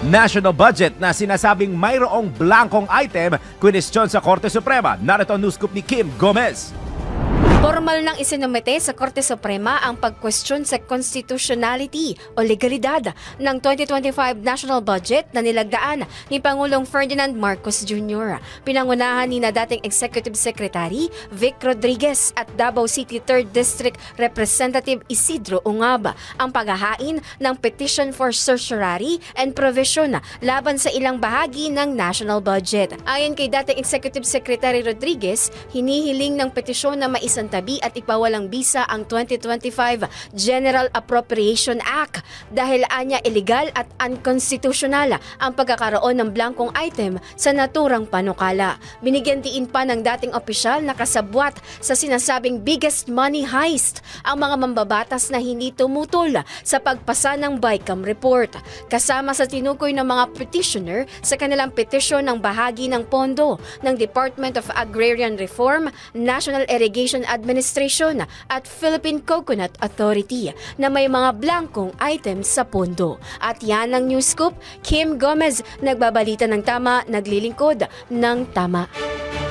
national budget na sinasabing mayroong blankong item kwestiyon sa Korte Suprema. Narito ang news scoop ni Kim Gomez. Formal nang isinumite sa Korte Suprema ang pag-question sa constitutionality o legalidad ng 2025 national budget na nilagdaan ni Pangulong Ferdinand Marcos Jr. Pinangunahan ni na dating Executive Secretary Vic Rodriguez at Davao City 3rd District Representative Isidro Ungab ang paghahain ng petition for certiorari and provision laban sa ilang bahagi ng national budget. Ayon kay dating Executive Secretary Rodriguez, hinihiling ng petisyon na maisantabi at ipawalang bisa ang 2025 General Appropriation Act dahil anya illegal at unconstitutional ang pagkakaroon ng blankong item sa naturang panukala. Binigyan diin pa ng dating opisyal na kasabwat sa sinasabing biggest money heist ang mga mambabatas na hindi tumutol sa pagpasa ng BICAM report. Kasama sa tinukoy ng mga petitioner sa kanilang petisyon ng bahagi ng pondo ng Department of Agrarian Reform, National Irrigation Administration at Philippine Coconut Authority na may mga blankong items sa pondo. At yan ang news scoop. Kim Gomez, nagbabalita ng tama, naglilingkod ng tama.